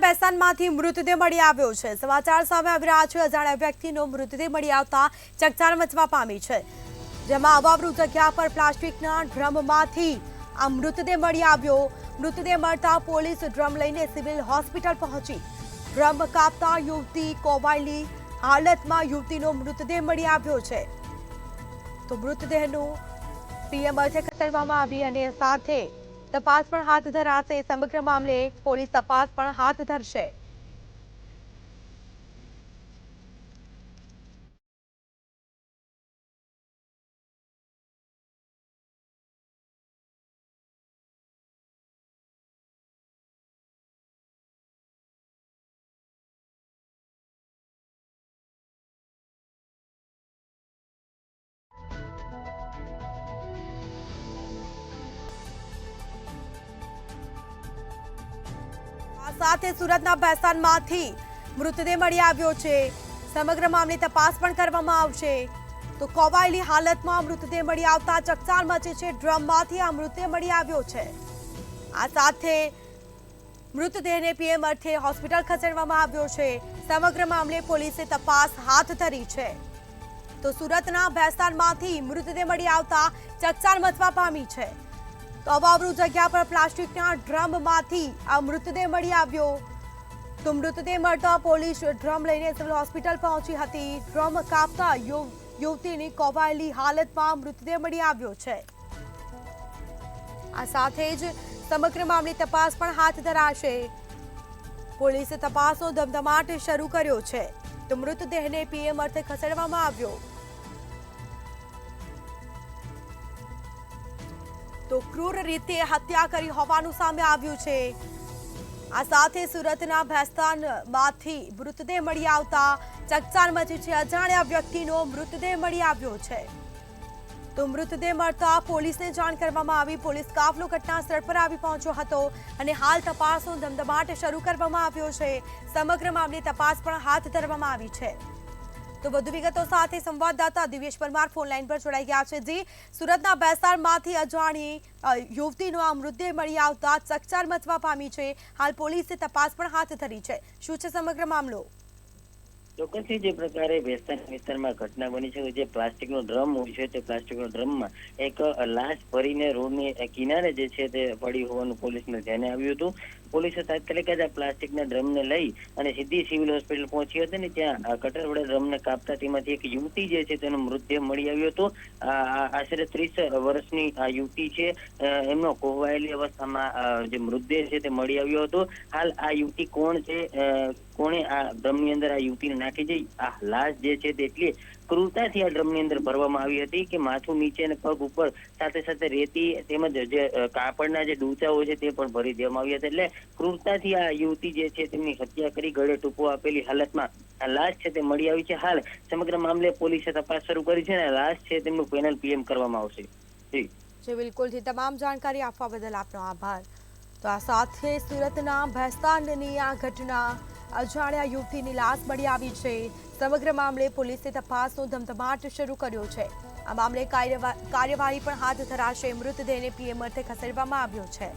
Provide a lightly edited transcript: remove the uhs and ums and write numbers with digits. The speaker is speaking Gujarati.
બેસાણમાંથી મૃતદેહ મળી આવ્યો છે। સમાચાર સામે આવી રહ્યા છે। અજાણ્યા વ્યક્તિનો મૃતદેહ મળી આવતા ચકચાર મચવા પામી છે, જેમાં અવાવરૂ જગ્યા પર પ્લાસ્ટિકના ડ્રમમાંથી આ મૃતદેહ મળી આવ્યો। મૃતદેહ મળતા પોલીસ ડ્રમ લઈને સિવિલ હોસ્પિટલ પહોંચી। ડ્રમ કાપતા યુવતી કોવાયેલી હાલતમાં યુવતીનો મૃતદેહ મળી આવ્યો છે। તો મૃતદેહનું પીએમ અર્થે ખસેડવામાં આવી અને સાથે તપાસ પણ હાથ ધરાશે। સમગ્ર મામલે પોલીસ તપાસ પણ હાથ ધરશે। સાથે સુરતના ભેસાણમાંથી મૃતદેહ મળી આવ્યો છે। સમગ્ર મામલે તપાસ પણ કરવામાં આવશે। તો કોવાયેલી હાલતમાં મૃતદેહ મળી આવતા ચકચાર મચી છે। ડ્રમમાંથી આ મૃતદેહ મળી આવ્યો છે। આ સાથે મૃતદેહને પીએમ અર્થે હોસ્પિટલ ખસેડવામાં આવ્યો છે। સમગ્ર મામલે પોલીસે તપાસ હાથ ધરી છે। તો સુરતના ભેસાણમાંથી મૃતદેહ મળી આવતા ચકચાર મચવા પામી છે। તો અવાવરૂ જગ્યા પર પ્લાસ્ટિકના ડ્રમમાંથી આ મૃતદેહ મળી આવ્યો। તો મૃતદેહ મળતા પોલીસ ડ્રમ લઈને સિવિલ હોસ્પિટલ પહોંચી હતી। ડ્રમ કાપતા યુવતીની કોવાયેલી હાલતમાં મૃતદેહ મળી આવ્યો છે। આ સાથે જ સમગ્ર મામલે તપાસ પણ હાથ ધરાશે। પોલીસે તપાસનો ધમધમાટ શરૂ કર્યો છે। તો મૃતદેહને પીએમ અર્થે ખસેડવામાં આવ્યો। તો ક્રૂર રીતે હત્યા કરી હોવાનું સામે આવ્યું છે। આ સાથે સુરતના ભેસાણમાંથી મૃતદેહ મળી આવતા ચકચાર મચી છે। અજાણ્યા વ્યક્તિનો મૃતદેહ મળી આવ્યો છે। તો મૃતદેહ મળતા પોલીસને જાણ કરવામાં આવી। પોલીસ કાફલો ઘટના સ્થળ પર આવી પહોંચ્યો હતો અને હાલ તપાસનો ધમધમાટ શરૂ કરવામાં આવ્યો છે। સમગ્ર મામલે તપાસ પણ હાથ ધરવામાં આવી છે। તો વધુ વિગતો સાથે સંવાદદાતા દિવ્યેશ પરમાર ફોન લાઈન પર જોડાઈ ગયા છે। જી, સુરતના ભેસાણમાંથી અજાણી યુવતીનો આ મૃતદેહ મળી આવતા ચકચાર મચવા પામી છે। હાલ પોલીસે તપાસ પણ હાથ ધરી છે। શું છે સમગ્ર મામલો? ચોક્કસથી જે પ્રકારે ભેસ્તાન વિસ્તારમાં ઘટના બની છે, જે પ્લાસ્ટિકનો ડ્રમ હોય છે, તે પ્લાસ્ટિકનો ડ્રમમાં એક લાશ ભરીને રોડની કિનારે જે છે તે પડી હોવાનું પોલીસને ધ્યાને આવ્યું હતું। પોલીસે તાત્કાલિક જ આ પ્લાસ્ટિકના ડ્રમને લઈ અને સીધી સિવિલ હોસ્પિટલ પહોંચી હતી ને ત્યાં કટર વડે ડ્રમને કાપતા તેમાંથી એક યુવતી જે છે તેનો મૃતદેહ મળી આવ્યો હતો। આશરે 30 વર્ષની આ યુવતી છે, એમનો કોહવાયેલી અવસ્થામાં જે મૃતદેહ છે તે મળી આવ્યો હતો। હાલ આ યુવતી કોણ છે, કોણે આ ડ્રમની અંદર આ યુવતીને નાખી છે, આ લાશ જે છે તે એટલી ક્રૂરતાથી આ ડ્રમની અંદર ભરવામાં આવી હતી કે માથું નીચે અને પગ ઉપર સાથે સાથે રેતી તેમજ જે કાપડના જે ડૂચાઓ છે તે પણ ભરી દેવામાં આવ્યા હતા। એટલે ક્રૂરતાથી આ યુવતી જે છે તેમની હત્યા કરી ગળે ટૂંકો આપેલી હાલતમાં આ લાશ છે તે મળી આવી છે। હાલ સમગ્ર મામલે પોલીસે તપાસ શરૂ કરી છે અને લાશ છે તેમનું પેનલ પીએમ કરવામાં આવશે। જી બિલકુલ, તમામ જાણકારી આપવા બદલ આપનો આભાર। તો આ સાથે સુરતના ભેસ્તાનની આ ઘટના, અજાણ્યા યુવતીની લાશ મળી આવી છે। સમગ્ર મામલે પોલીસે તપાસનો ધમધમાટ શરૂ કર્યો છે। આ મામલે કાર્યવાહી પણ હાથ ધરાશે। મૃતદેહને પીએમ અર્થે ખસેડવામાં આવ્યો છે।